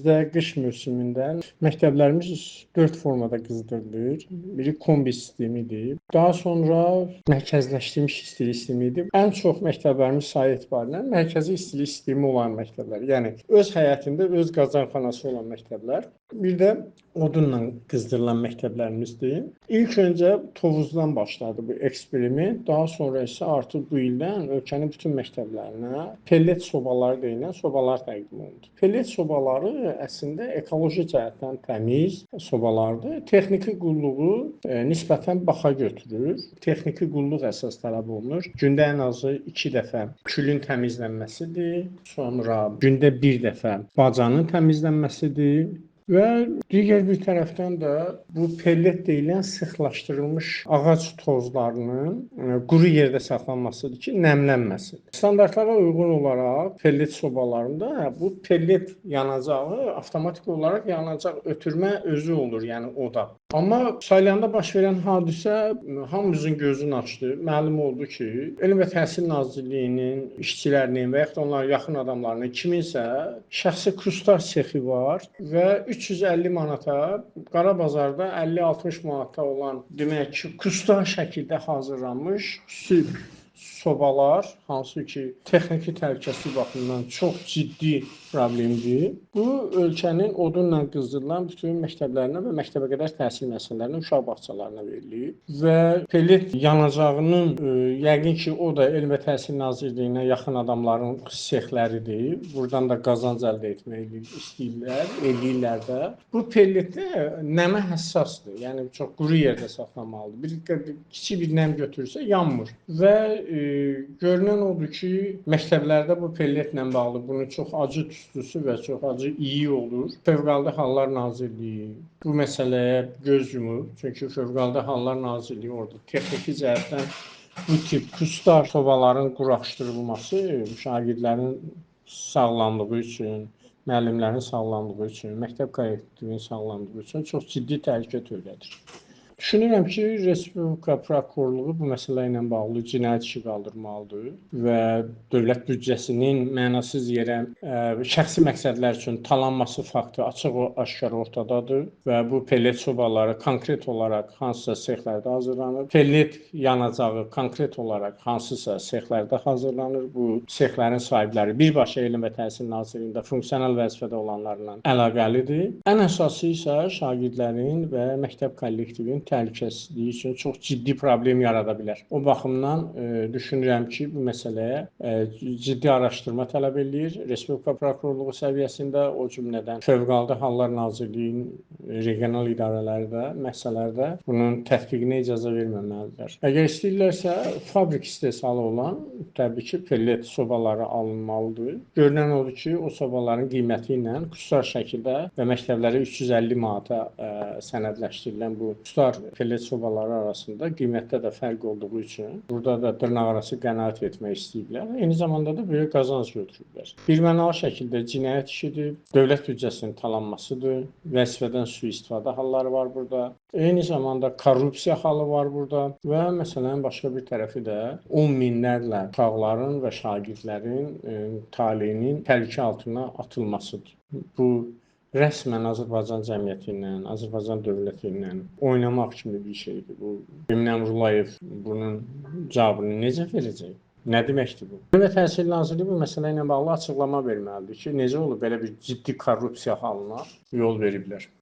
Bizdə qış mövsümündə məktəblərimiz 4 formada qızdırılır. Biri kombi sistemidir. Daha sonra mərkəzləşdirilmiş istilik sistemidir. Ən çox məktəblərimiz sayı etibarilə mərkəzi istilik sistemi olan məktəblər. Yəni öz həyətində öz qazanxanası olan məktəblər. Bir də odunla qızdırılan məktəblərimizdir. İlk öncə Tovuzdan başladı bu eksperiment. Daha sonra isə artıq bu ildən ölkənin bütün məktəblərinə pellet sobaları deyilən sobalar təqdim olundu. Pellet sobaları əslində ekoloji cəhətdən təmiz sobalardır. Texniki qulluğu nisbətən baha götürür. Texniki qulluq əsas tələb olunur. Gündə ən azı 2 dəfə külün təmizlənməsidir. Sonra gündə 1 dəfə bacanın təmizlənməsidir. Və digər bir tərəfdən də bu pellet deyilən sıxlaşdırılmış ağac tozlarının quru yerdə saxlanmasıdır ki, nəmlənməsin. Standartlara uyğun olaraq pellet sobalarında bu pellet yanacağı avtomatik olaraq yanacaq ötürmə özü olur, yəni oda. Amma Salyanda baş verən hadisə hamımızın gözünü açdı. Məlum oldu ki, Elm və Təhsil Nazirliyinin işçilərinin və yaxud da onların yaxın adamlarının kiminsə şəxsi kustar sexi var və 350 manata qara bazarda 50-60 manata olan demək ki, kustar şəkildə hazırlanmış xüsusi sobalar, hansı ki, texniki təhlükəsizlik baxımından çox ciddi problemdir. Bu ölkənin odunla qızdırılan bütün məktəblərinə və məktəbəqədər təhsil müəssisələrinə, uşaq bağçalarına verilir. Və pellet yanacağının yəqin ki, o da Elm və Təhsil Nazirliyinə yaxın adamların sexləridir. Buradan da qazanc əldə etmək istəyirlər, eləyirlər də. Bu pelletdə nəmə həssasdır. Yəni çox quru yerdə saxlamalıdır. Bir kiçik bir nəm götürsə yanmır. Və görünən odur ki, məktəblərdə bu pelletlə bağlı bunun çox acı tüstüsü və çox acı iyi olur. Fövqəladə Hallar Nazirliyi bu məsələyə göz yumur. Çünki Fövqəladə Hallar Nazirliyi orada texniki cəhətdən bu tip kustar sobaların quraşdırılması şagirdlərin sağlamlığı üçün, müəllimlərin sağlamlığı üçün, məktəb kollektivinin sağlamlığı üçün çox ciddi təhlükə törədir. Düşünürəm ki, Respublika Prokurorluğu bu məsələ ilə bağlı cinayət işi qaldırmalıdır və dövlət büdcəsinin mənasız yerə şəxsi məqsədlər üçün talanması faktı açıq-aşkar ortadadır və bu pellet sobaları konkret olaraq hansısa sexlərdə hazırlanır. Pellet yanacağı konkret olaraq hansısa sexlərdə hazırlanır. Bu sexlərin sahibləri birbaşa Elm və Təhsil Nazirliyində funksional vəzifədə olanlarla əlaqəlidir. Ən əsası isə şagirdlərin və məktəb kollektivinin təhlükəsizliyi üçün çox ciddi problem yarada bilər. O baxımdan düşünürəm ki, bu məsələyə ciddi araşdırma tələb eləyir. Respublika Prokurorluğu səviyyəsində, o cümlədən Fövqəladə Hallar Nazirliyinin regional idarələri də, müəssisələrdə bunun tətbiqinə icazə verməməlidirlər. Əgər istəyirlərsə, fabrik istehsalı olan təbii ki, pellet sobaları alınmalıdır. Görünən odur ki, o sobaların qiyməti ilə kustar şəkildə və məktəblərə 350 manata sənədləşdirilən bu kustar pellet sobaları arasında qiymətdə də fərq olduğu üçün burada da dırnaqarası qənaət etmək istəyiblər. Eyni zamanda da böyük qazanc götürüblər. Birmənalı şəkildə cinayət işidir, dövlət büdcəsinin talanmasıdır, vəzifədən sui-istifadə halları var burada. Eyni zamanda korrupsiya halı var burada və məsələnin başqa bir tərəfi də 10 minlərlə uşaqların və şagirdlərin taleyinin təhlükə altına atılmasıdır. Bu rəsmən Azərbaycan cəmiyyəti ilə, Azərbaycan dövləti ilə oynamaq kimi bir şeydir. Bu Emin Əmrullayev bunun cavabını necə verəcək? Nə deməkdir bu? Elm və Təhsil Nazirliyi bu məsələ ilə bağlı açıqlama verməlidir ki, necə olub belə bir ciddi korrupsiya halına yol veriblər.